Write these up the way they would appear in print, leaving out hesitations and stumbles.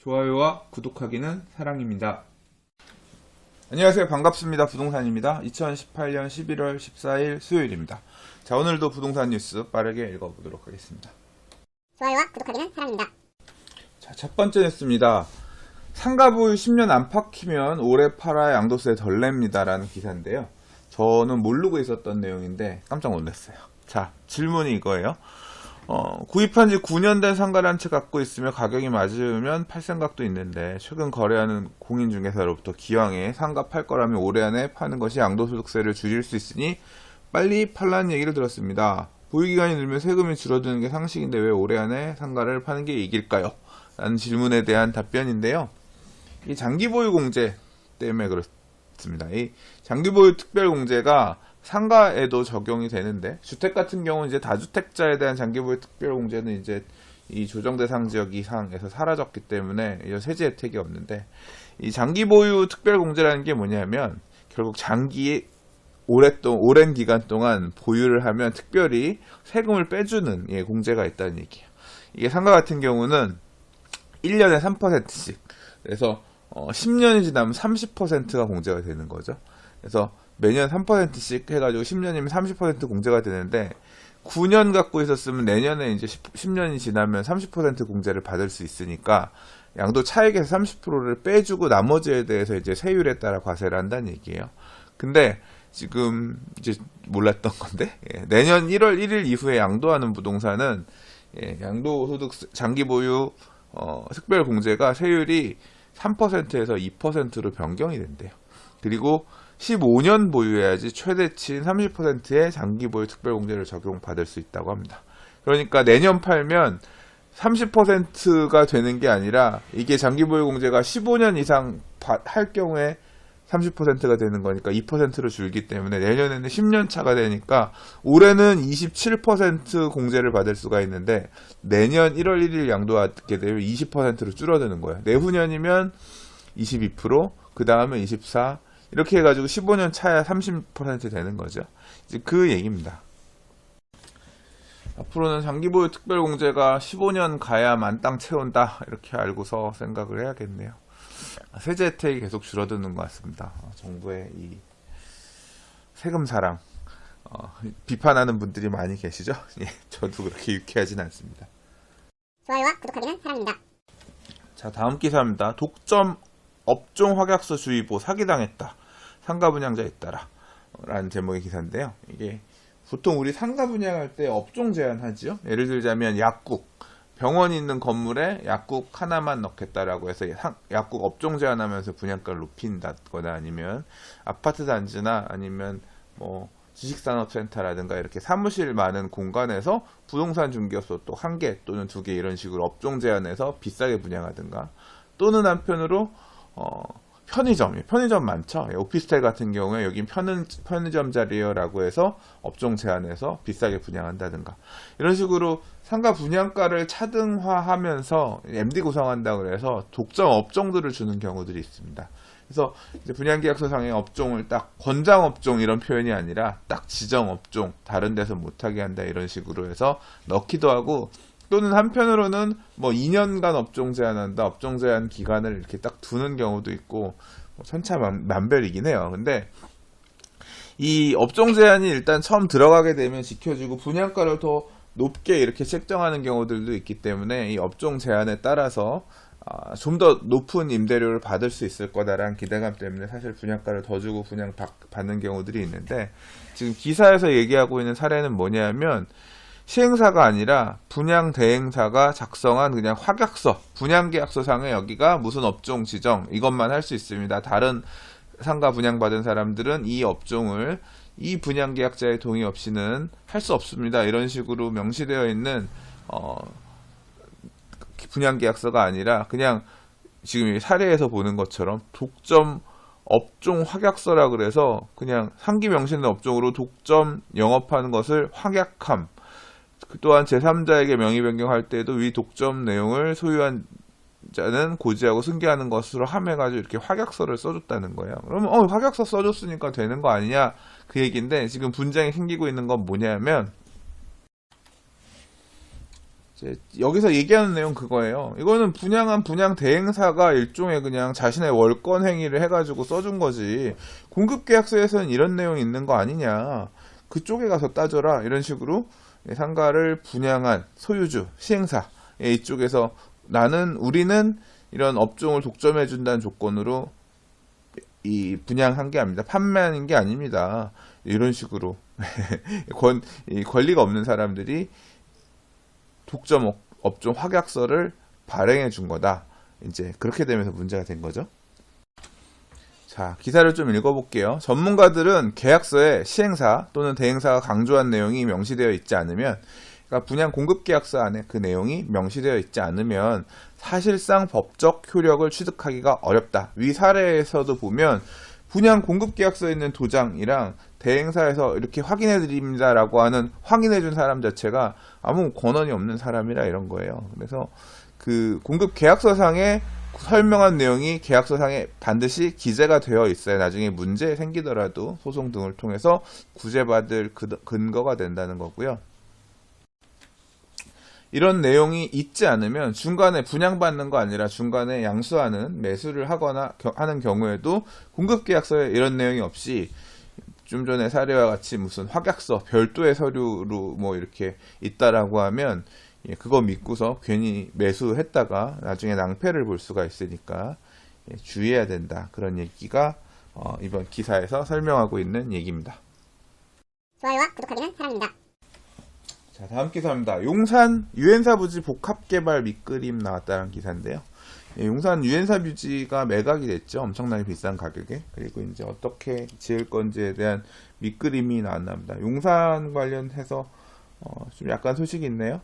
좋아요와 구독하기는 사랑입니다. 안녕하세요. 반갑습니다. 부동산입니다. 2018년 11월 14일 수요일입니다. 자, 오늘도 부동산 뉴스 빠르게 읽어보도록 하겠습니다. 좋아요와 구독하기는 사랑입니다. 자, 첫 번째 뉴스입니다. 상가 보유 10년 안팎이면 올해 팔아야 양도세 덜 냅니다 라는 기사인데요. 저는 모르고 있었던 내용인데 깜짝 놀랐어요. 자, 질문이 이거예요. 구입한 지 9년 된 상가를 한 채 갖고 있으며 가격이 맞으면 팔 생각도 있는데 최근 거래하는 공인중개사로부터 기왕에 상가 팔 거라면 올해 안에 파는 것이 양도소득세를 줄일 수 있으니 빨리 팔라는 얘기를 들었습니다. 보유기간이 늘면 세금이 줄어드는 게 상식인데 왜 올해 안에 상가를 파는 게 이길까요? 라는 질문에 대한 답변인데요. 이 장기보유 공제 때문에 그렇습니다. 이 장기보유 특별공제가 상가에도 적용이 되는데, 주택 같은 경우는 이제 다주택자에 대한 장기보유 특별공제는 이제 이 조정대상 지역 이상에서 사라졌기 때문에 이런 세제 혜택이 없는데, 이 장기보유 특별공제라는 게 뭐냐면 결국 오랜 기간 동안 보유를 하면 특별히 세금을 빼주는 공제가 있다는 얘기예요. 이게 상가 같은 경우는 1년에 3%씩, 그래서 10년이 지나면 30%가 공제가 되는 거죠. 그래서 매년 3%씩 해가지고 10년이면 30% 공제가 되는데, 9년 갖고 있었으면 내년에 이제 10년이 지나면 30% 공제를 받을 수 있으니까 양도 차익에서 30%를 빼주고 나머지에 대해서 이제 세율에 따라 과세를 한다는 얘기예요. 근데 지금 이제 몰랐던 건데, 내년 1월 1일 이후에 양도하는 부동산은 양도소득 장기보유 특별공제가 세율이 3%에서 2%로 변경이 된대요. 그리고 15년 보유해야지 최대치인 30%의 장기보유 특별공제를 적용받을 수 있다고 합니다. 그러니까 내년 팔면 30%가 되는 게 아니라, 이게 장기보유 공제가 15년 이상 할 경우에 30%가 되는 거니까 2%로 줄기 때문에 내년에는 10년 차가 되니까 올해는 27% 공제를 받을 수가 있는데 내년 1월 1일 양도하게 되면 20%로 줄어드는 거예요. 내후년이면 22%, 그 다음에 24%, 이렇게 해가지고 15년 차야 30% 되는 거죠. 이제 그 얘기입니다. 앞으로는 장기보유 특별공제가 15년 가야 만땅 채운다, 이렇게 알고서 생각을 해야겠네요. 세제 혜택이 계속 줄어드는 것 같습니다. 정부의 이 세금 사랑, 비판하는 분들이 많이 계시죠? 예, 저도 그렇게 유쾌하진 않습니다. 좋아요와 구독하기는 사랑입니다. 자, 다음 기사입니다. 독점 업종 확약서 주의보 사기당했다. 상가 분양자에 따라 라는 제목의 기사인데요. 이게 보통 우리 상가 분양할 때 업종 제한하지요. 예를 들자면 약국, 병원이 있는 건물에 약국 하나만 넣겠다라고 해서 약국 업종 제한하면서 분양가를 높인다거나, 아니면 아파트 단지나 아니면 뭐 지식산업센터라든가 이렇게 사무실 많은 공간에서 부동산 중개업소 또 1개 또는 2개 이런 식으로 업종 제한해서 비싸게 분양하든가, 또는 한편으로 편의점 많죠. 오피스텔 같은 경우에 여긴 편의점 자리요라고 해서 업종 제한해서 비싸게 분양한다든가, 이런 식으로 상가 분양가를 차등화하면서 MD 구성한다고 해서 독점 업종들을 주는 경우들이 있습니다. 그래서 이제 분양계약서상의 업종을 딱 권장 업종 이런 표현이 아니라 딱 지정 업종, 다른 데서 못하게 한다, 이런 식으로 해서 넣기도 하고, 또는 한편으로는 뭐 2년간 업종 제한한다, 업종 제한 기간을 이렇게 딱 두는 경우도 있고, 천차만별이긴 해요. 근데 이 업종 제한이 일단 처음 들어가게 되면 지켜주고 분양가를 더 높게 이렇게 책정하는 경우들도 있기 때문에 이 업종 제한에 따라서 좀 더 높은 임대료를 받을 수 있을 거다라는 기대감 때문에 사실 분양가를 더 주고 분양받는 경우들이 있는데, 지금 기사에서 얘기하고 있는 사례는 뭐냐면 시행사가 아니라 분양 대행사가 작성한 그냥 확약서, 분양계약서상에 여기가 무슨 업종 지정 이것만 할 수 있습니다. 다른 상가 분양받은 사람들은 이 업종을 이 분양계약자의 동의 없이는 할 수 없습니다, 이런 식으로 명시되어 있는 분양계약서가 아니라 그냥 지금 사례에서 보는 것처럼 독점 업종 확약서라 그래서 그냥 상기 명시된 업종으로 독점 영업하는 것을 확약함. 또한 제3자에게 명의 변경할 때도 위 독점 내용을 소유한 자는 고지하고 승계하는 것으로 함해가지고 이렇게 확약서를 써줬다는 거예요. 그러면 확약서 써줬으니까 되는 거 아니냐, 그 얘기인데, 지금 분쟁이 생기고 있는 건 뭐냐면 이제 여기서 얘기하는 내용 그거예요. 이거는 분양한 분양 대행사가 일종의 그냥 자신의 월권 행위를 해가지고 써준 거지. 공급계약서에서는 이런 내용이 있는 거 아니냐. 그쪽에 가서 따져라. 이런 식으로 상가를 분양한 소유주, 시행사 이쪽에서 우리는 이런 업종을 독점해 준다는 조건으로 이 분양한 게 아닙니다. 판매하는 게 아닙니다. 이런 식으로 이 권리가 없는 사람들이 독점 업종 확약서를 발행해 준 거다. 이제 그렇게 되면서 문제가 된 거죠. 자, 기사를 좀 읽어볼게요. 전문가들은 계약서에 시행사 또는 대행사가 강조한 내용이 명시되어 있지 않으면, 그러니까 분양 공급 계약서 안에 그 내용이 명시되어 있지 않으면 사실상 법적 효력을 취득하기가 어렵다. 위 사례에서도 보면 분양 공급 계약서에 있는 도장이랑 대행사에서 이렇게 확인해 드립니다라고 하는 확인해 준 사람 자체가 아무 권한이 없는 사람이라 이런 거예요. 그래서 그 공급 계약서상에 설명한 내용이 계약서상에 반드시 기재가 되어 있어야 나중에 문제 생기더라도 소송 등을 통해서 구제받을 근거가 된다는 거고요. 이런 내용이 있지 않으면 중간에 분양받는 거 아니라 중간에 양수하는 매수를 하거나 하는 경우에도 공급계약서에 이런 내용이 없이 좀 전에 사례와 같이 무슨 확약서 별도의 서류로 뭐 이렇게 있다라고 하면 그거 믿고서 괜히 매수했다가 나중에 낭패를 볼 수가 있으니까 주의해야 된다. 그런 얘기가 이번 기사에서 설명하고 있는 얘기입니다. 좋아요와 구독하기는 사랑입니다. 자, 다음 기사입니다. 용산 유엔사 부지 복합개발 밑그림 나왔다는 기사인데요. 용산 유엔사 부지가 매각이 됐죠. 엄청나게 비싼 가격에. 그리고 이제 어떻게 지을 건지에 대한 밑그림이 나왔답니다. 용산 관련해서 좀 약간 소식이 있네요.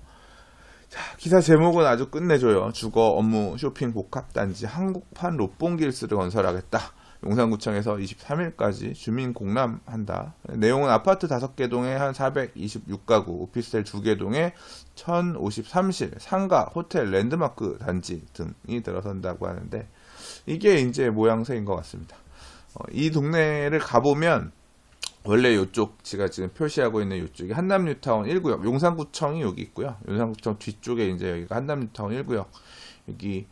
자, 기사 제목은 아주 끝내줘요. 주거, 업무, 쇼핑 복합단지 한국판 롯봉길스를 건설하겠다. 용산구청에서 23일까지 주민 공람한다. 내용은 아파트 5개 동에 한 426가구, 오피스텔 2개 동에 1053실, 상가, 호텔, 랜드마크 단지 등이 들어선다고 하는데 이게 이제 모양새인 것 같습니다. 이 동네를 가보면 원래 이쪽 제가 지금 표시하고 있는 이쪽이 한남뉴타운 1구역, 용산구청이 여기 있고요. 용산구청 뒤쪽에 이제 여기가 한남뉴타운 1구역, 여기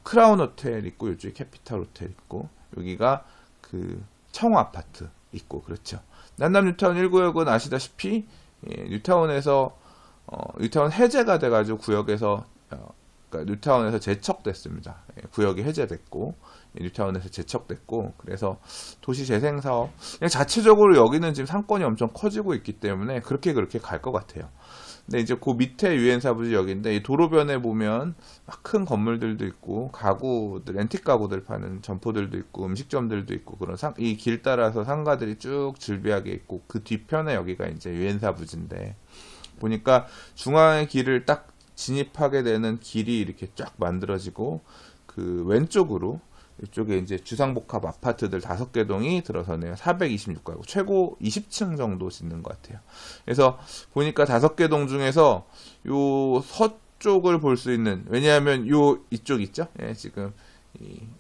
크라운 호텔 있고 이쪽에 캐피탈 호텔 있고 여기가 그 청호 아파트 있고 그렇죠. 한남 뉴타운 1구역은 아시다시피 뉴타운에서 뉴타운 해제가 돼가지고 구역에서 그러니까 뉴타운에서 제척됐습니다. 구역이 해제됐고 뉴타운에서 제척됐고 그래서 도시재생사업 그냥 자체적으로 여기는 지금 상권이 엄청 커지고 있기 때문에 그렇게 갈 것 같아요. 근데 이제 그 밑에 유엔사 부지 여기인데 이 도로변에 보면 막 큰 건물들도 있고 가구들 앤틱 가구들 파는 점포들도 있고 음식점들도 있고 그런 이 길 따라서 상가들이 쭉 즐비하게 있고 그 뒤편에 여기가 이제 유엔사 부지인데 보니까 중앙의 길을 딱 진입하게 되는 길이 이렇게 쫙 만들어지고 그 왼쪽으로 이쪽에 이제 주상복합 아파트들 5개 동이 들어서네요. 426가구. 최고 20층 정도 짓는 것 같아요. 그래서 보니까 5개 동 중에서 요 서쪽을 볼 수 있는, 왜냐하면 이쪽 있죠? 예, 지금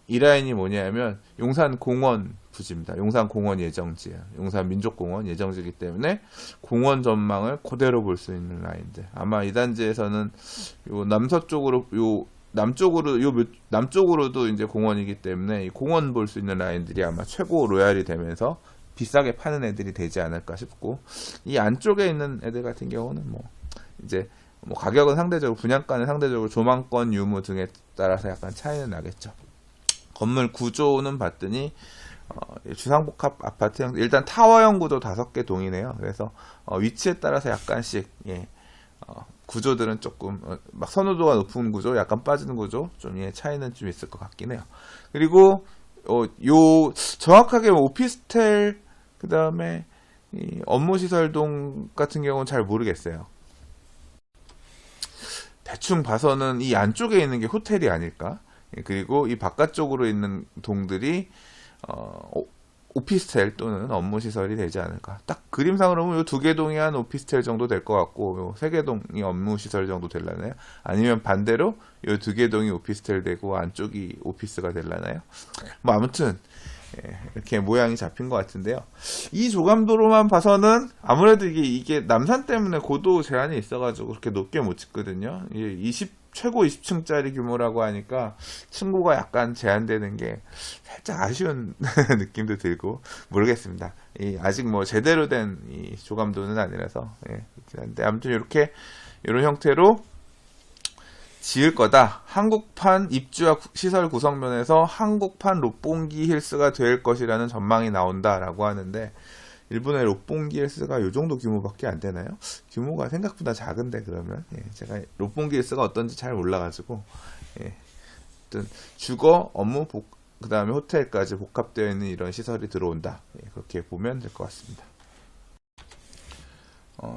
이 라인이 뭐냐면 용산공원 부지입니다. 용산공원 예정지예요. 용산민족공원 예정지이기 때문에 공원 전망을 그대로 볼 수 있는 라인들. 아마 이 단지에서는 요 남서쪽으로 남쪽으로도 이제 공원이기 때문에 이 공원 볼 수 있는 라인들이 아마 최고 로얄이 되면서 비싸게 파는 애들이 되지 않을까 싶고 이 안쪽에 있는 애들 같은 경우는 이제 가격은 상대적으로 분양가는 상대적으로 조망권 유무 등에 따라서 약간 차이는 나겠죠. 건물 구조는 봤더니 주상복합 아파트형 일단 타워형 구조 5개 동이네요. 그래서 위치에 따라서 약간씩 구조들은 조금 막 선호도가 높은 구조, 약간 빠지는 구조 좀 차이는 좀 있을 것 같긴 해요. 그리고 정확하게 오피스텔 그다음에 업무시설동 같은 경우는 잘 모르겠어요. 대충 봐서는 이 안쪽에 있는 게 호텔이 아닐까. 그리고 이 바깥쪽으로 있는 동들이 오피스텔 또는 업무시설이 되지 않을까. 딱 그림상으로 보면 이 2개 동이 한 오피스텔 정도 될 것 같고, 요 3개 동이 업무시설 정도 되려나요? 아니면 반대로 이 2개 동이 오피스텔 되고 안쪽이 오피스가 되려나요? 아무튼 이렇게 모양이 잡힌 것 같은데요. 이 조감도로만 봐서는 아무래도 이게 남산 때문에 고도 제한이 있어가지고 그렇게 높게 못 짓거든요. 최고 20층짜리 규모라고 하니까 층고가 약간 제한되는 게 살짝 아쉬운 느낌도 들고 모르겠습니다. 아직 뭐 제대로 된 이 조감도는 아니라서 그렇긴 한데 아무튼 이렇게 이런 형태로 지을 거다. 한국판 입주와 시설 구성면에서 한국판 롯봉기 힐스가 될 것이라는 전망이 나온다라고 하는데 일본의 롯봉기 힐스가 이 정도 규모밖에 안 되나요? 규모가 생각보다 작은데 그러면 제가 롯봉기 힐스가 어떤지 잘 몰라가지고 어쨌든 주거, 업무, 그 다음에 호텔까지 복합되어 있는 이런 시설이 들어온다. 그렇게 보면 될 것 같습니다.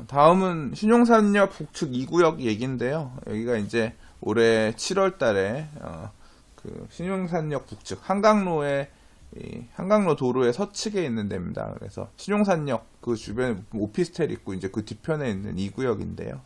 다음은 신용산역 북측 2구역 얘기인데요. 여기가 이제 올해 7월 달에 그 신용산역 북측 한강로 도로의 서측에 있는 데입니다. 그래서 신용산역 그 주변에 오피스텔 있고 이제 그 뒤편에 있는 2구역인데요.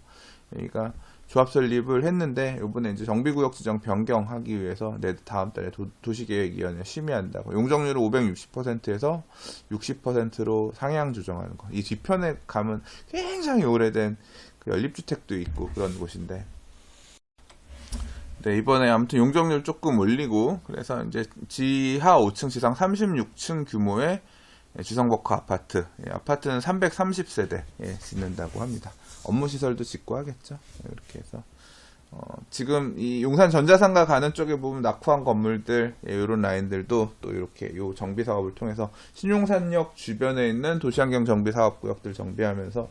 여기가 조합 설립을 했는데 이번에 이제 정비구역 지정 변경하기 위해서 다음 달에 도시계획위원회 심의한다고 용적률을 560%에서 60%로 상향 조정하는 거. 이 뒤편에 가면 굉장히 오래된 그 연립주택도 있고 그런 곳인데. 네, 이번에 아무튼 용적률 조금 올리고 그래서 이제 지하 5층 지상 36층 규모의 주상복합 아파트. 아파트는 330세대 짓는다고 합니다. 업무시설도 짓고 하겠죠. 이렇게 해서 지금 이 용산 전자상가 가는 쪽에 보면 낙후한 건물들 이런 라인들도 또 이렇게 요 정비 사업을 통해서 신용산역 주변에 있는 도시환경 정비 사업구역들 정비하면서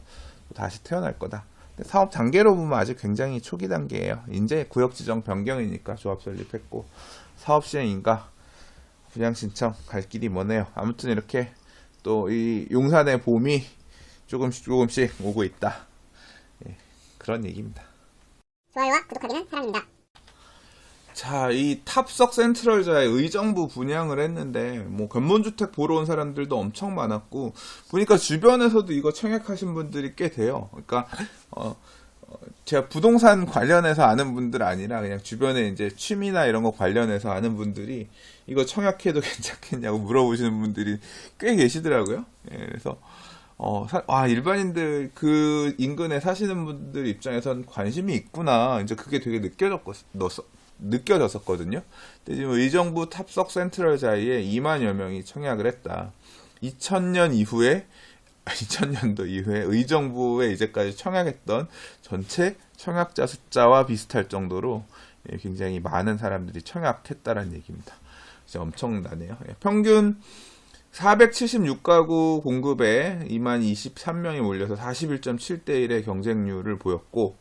다시 태어날 거다. 사업 단계로 보면 아직 굉장히 초기 단계예요. 이제 구역 지정 변경이니까 조합 설립했고 사업 시행인가 분양 신청 갈 길이 머네요. 아무튼 이렇게 또 이 용산의 봄이 조금씩 오고 있다. 그런 얘기입니다. 좋아요와 구독하기는 사랑입니다. 자, 이 탑석 센트럴자의 의정부 분양을 했는데 뭐 견본주택 보러 온 사람들도 엄청 많았고 보니까 주변에서도 이거 청약하신 분들이 꽤 돼요. 그러니까 제가 부동산 관련해서 아는 분들 아니라 그냥 주변에 이제 취미나 이런 거 관련해서 아는 분들이 이거 청약해도 괜찮겠냐고 물어보시는 분들이 꽤 계시더라고요. 그래서 일반인들 그 인근에 사시는 분들 입장에선 관심이 있구나. 이제 그게 되게 느껴졌었거든요. 근데 지금 의정부 탑석 센트럴 자이에 2만여 명이 청약을 했다. 2000년도 이후에 의정부에 이제까지 청약했던 전체 청약자 숫자와 비슷할 정도로 굉장히 많은 사람들이 청약했다라는 얘기입니다. 진짜 엄청나네요. 평균 476가구 공급에 2만 23명이 몰려서 41.7대 1의 경쟁률을 보였고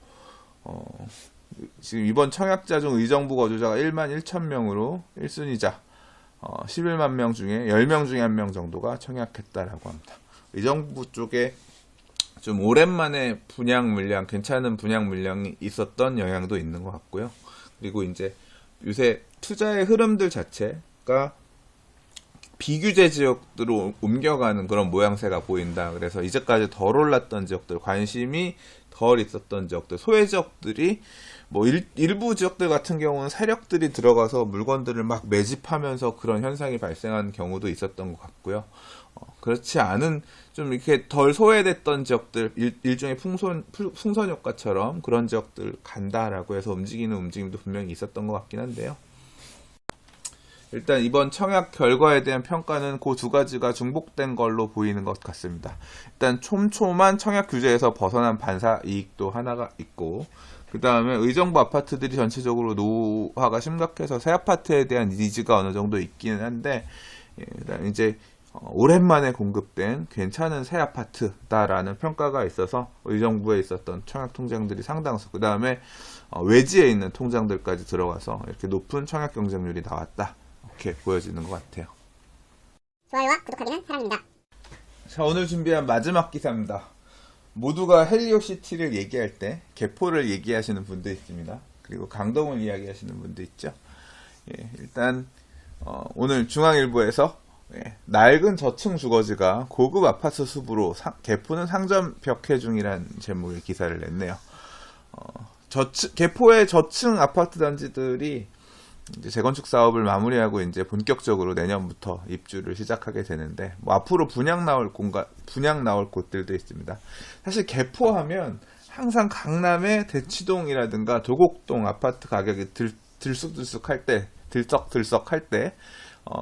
지금 이번 청약자 중 의정부 거주자가 1만 1천명으로 1순위자 11만 명 중에 10명 중에 1명 정도가 청약했다라고 합니다. 의정부 쪽에 좀 오랜만에 괜찮은 분양 물량이 있었던 영향도 있는 것 같고요. 그리고 이제 요새 투자의 흐름들 자체가 비규제 지역으로 옮겨가는 그런 모양새가 보인다. 그래서 이제까지 덜 올랐던 지역들, 관심이 덜 있었던 지역들, 소외 지역들이 뭐 일부 지역들 같은 경우는 세력들이 들어가서 물건들을 막 매집하면서 그런 현상이 발생한 경우도 있었던 것 같고요. 그렇지 않은 좀 이렇게 덜 소외됐던 지역들, 일종의 풍선 효과처럼 그런 지역들 간다라고 해서 움직이는 움직임도 분명히 있었던 것 같긴 한데요. 일단 이번 청약 결과에 대한 평가는 그 두 가지가 중복된 걸로 보이는 것 같습니다. 일단 촘촘한 청약 규제에서 벗어난 반사 이익도 하나가 있고, 그 다음에 의정부 아파트들이 전체적으로 노후화가 심각해서 새 아파트에 대한 니즈가 어느 정도 있기는 한데, 그다음에 이제 오랜만에 공급된 괜찮은 새 아파트다라는 평가가 있어서 의정부에 있었던 청약 통장들이 상당수, 그 다음에 외지에 있는 통장들까지 들어가서 이렇게 높은 청약 경쟁률이 나왔다. 이렇게 보여지는 것 같아요. 좋아요와 구독하기는 사랑입니다. 자, 오늘 준비한 마지막 기사입니다. 모두가 헬리오시티를 얘기할 때 개포를 얘기하시는 분도 있습니다. 그리고 강동을 이야기하시는 분도 있죠. 일단 오늘 중앙일보에서 낡은 저층 주거지가 고급 아파트 숲으로 개포는 상점 벽해 중이란 제목의 기사를 냈네요. 개포의 저층 아파트 단지들이 이제 재건축 사업을 마무리하고 이제 본격적으로 내년부터 입주를 시작하게 되는데, 뭐 앞으로 분양 나올 곳들도 있습니다. 사실 개포하면 항상 강남의 대치동이라든가 도곡동 아파트 가격이 들쑥들쑥할 때, 들썩들썩할 때,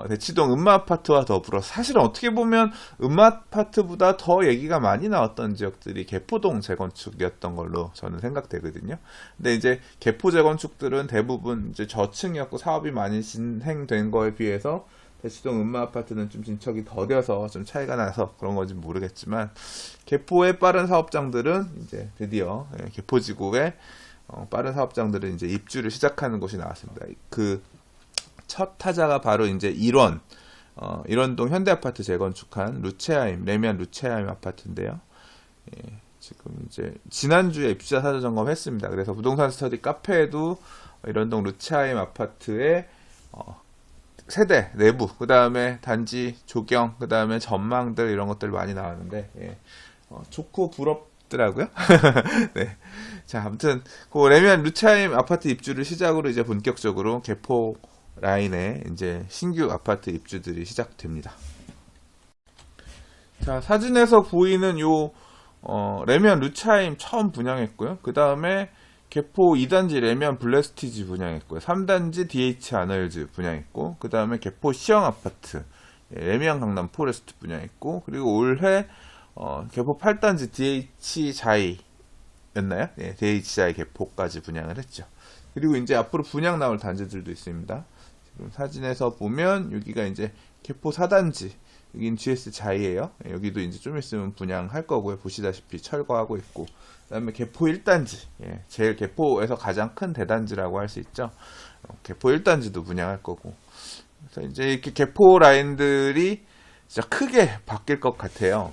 대치동 음마아파트와 더불어 사실은 어떻게 보면 음마아파트보다 더 얘기가 많이 나왔던 지역들이 개포동 재건축이었던 걸로 저는 생각되거든요. 근데 이제 개포 재건축들은 대부분 이제 저층이었고 사업이 많이 진행된 거에 비해서 대치동 음마아파트는 좀 진척이 더뎌서 좀 차이가 나서 그런 건지 모르겠지만, 개포의 빠른 사업장들은 이제 드디어 개포지구의 빠른 사업장들은 이제 입주를 시작하는 곳이 나왔습니다. 그 첫 타자가 바로 이제 일원동 현대아파트 재건축한 레미안 루체하임 아파트인데요. 예, 지금 이제 지난주에 입주자 사전 점검했습니다. 그래서 부동산 스터디 카페에도 일원동 루체하임 아파트의 세대 내부, 그 다음에 단지 조경, 그 다음에 전망들 이런 것들 많이 나왔는데, 예, 좋고 부럽더라고요. 네. 자, 아무튼 그 레미안 루체하임 아파트 입주를 시작으로 이제 본격적으로 개포 라인에 이제 신규 아파트 입주들이 시작됩니다. 자, 사진에서 보이는 요 레미안 루차임 처음 분양했고요. 그 다음에 개포 2단지 레미안 블레스티지 분양했고요. 3단지 DH 아너힐즈 분양했고, 그 다음에 개포 시형 아파트 레미안 강남 포레스트 분양했고, 그리고 올해 개포 8단지 DH 자이였나요? 네, DH 자이 개포까지 분양을 했죠. 그리고 이제 앞으로 분양 나올 단지들도 있습니다. 지금 사진에서 보면 여기가 이제 개포 4단지, 여긴 GS 자이에요. 여기도 이제 좀 있으면 분양할 거고요. 보시다시피 철거하고 있고, 그 다음에 개포 1단지, 제일 개포에서 가장 큰 대단지라고 할 수 있죠. 개포 1단지도 분양할 거고, 그래서 이제 이렇게 개포 라인들이 진짜 크게 바뀔 것 같아요.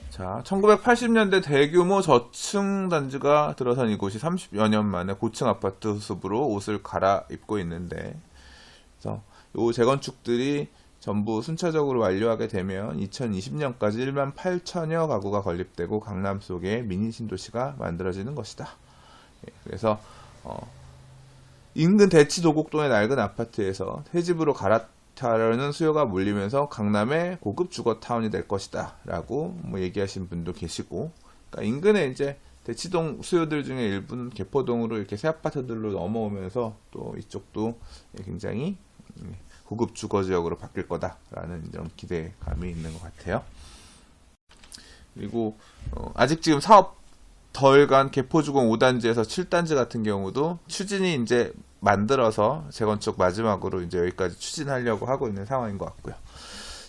자, 1980년대 대규모 저층 단지가 들어선 이곳이 30여 년 만에 고층 아파트 숲으로 옷을 갈아입고 있는데, 그래서 이 재건축들이 전부 순차적으로 완료하게 되면 2020년까지 1만 8천여 가구가 건립되고 강남 속에 미니 신도시가 만들어지는 것이다. 그래서 인근 대치 도곡동의 낡은 아파트에서 새 집으로 갈아타려는 수요가 몰리면서 강남의 고급 주거타운이 될 것이다 라고 뭐 얘기하신 분도 계시고, 그러니까 인근에 이제 대치동 수요들 중에 일부는 개포동으로 이렇게 새 아파트들로 넘어오면서 또 이쪽도 굉장히 고급 주거 지역으로 바뀔 거다라는 이런 기대감이 있는 것 같아요. 그리고 아직 지금 사업 덜 간 개포주공 5단지에서 7단지 같은 경우도 추진이 이제 만들어서 재건축 마지막으로 이제 여기까지 추진하려고 하고 있는 상황인 것 같고요.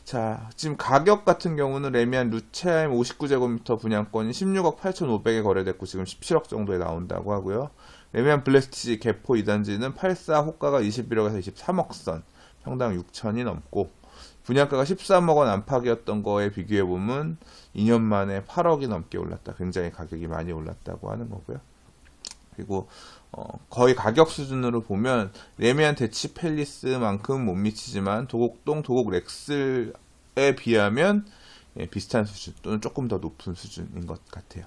자, 지금 가격 같은 경우는 레미안 루체하임 59제곱미터 분양권이 16억 8,500에 거래됐고 지금 17억 정도에 나온다고 하고요. 레미안 블레스티지 개포 2단지는 84 호가가 21억에서 23억 선, 평당 6천이 넘고, 분양가가 13억 원 안팎이었던 거에 비교해보면 2년 만에 8억이 넘게 올랐다. 굉장히 가격이 많이 올랐다고 하는 거고요. 그리고 거의 가격 수준으로 보면 레미안 대치 팰리스만큼 못 미치지만 도곡동, 도곡 렉슬에 비하면 비슷한 수준 또는 조금 더 높은 수준인 것 같아요.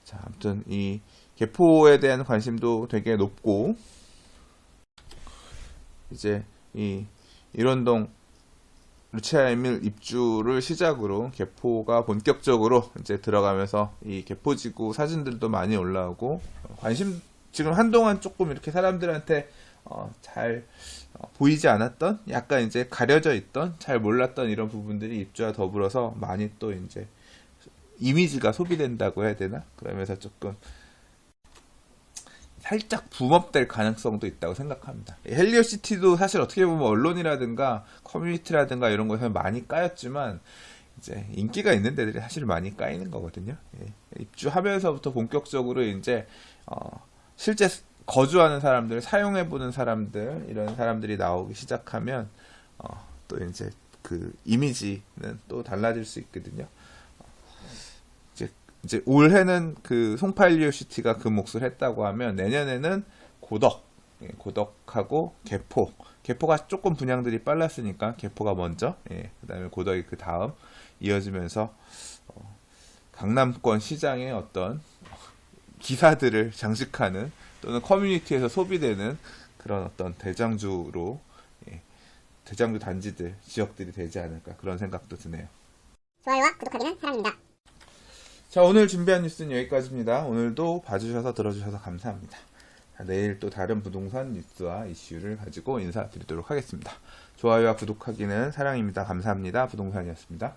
자, 아무튼 이 개포에 대한 관심도 되게 높고, 이제 이 일원동 루체하임 입주를 시작으로 개포가 본격적으로 이제 들어가면서 이 개포지구 사진들도 많이 올라오고, 관심 지금 한동안 조금 이렇게 사람들한테 잘 보이지 않았던, 약간 이제 가려져 있던, 잘 몰랐던 이런 부분들이 입주와 더불어서 많이 또 이제 이미지가 소비된다고 해야 되나? 그러면서 조금 살짝 붐업될 가능성도 있다고 생각합니다. 헬리오시티도 사실 어떻게 보면 언론이라든가 커뮤니티라든가 이런 곳에 많이 까였지만 이제 인기가 있는 데들이 사실 많이 까이는 거거든요. 입주하면서부터 본격적으로 이제 실제 거주하는 사람들, 사용해보는 사람들, 이런 사람들이 나오기 시작하면 또 이제 그 이미지는 또 달라질 수 있거든요. 이제 올해는 그 송파일리오시티가 그 몫을 했다고 하면 내년에는 고덕하고 개포가 조금 분양들이 빨랐으니까 개포가 먼저, 그 다음에 고덕이 그 다음 이어지면서 강남권 시장의 어떤 기사들을 장식하는 또는 커뮤니티에서 소비되는 그런 어떤 대장주로 대장주 단지들, 지역들이 되지 않을까 그런 생각도 드네요. 좋아요와 구독하기는 사랑입니다. 자, 오늘 준비한 뉴스는 여기까지입니다. 오늘도 봐주셔서 들어주셔서 감사합니다. 자, 내일 또 다른 부동산 뉴스와 이슈를 가지고 인사드리도록 하겠습니다. 좋아요와 구독하기는 사랑입니다. 감사합니다. 부동산이었습니다.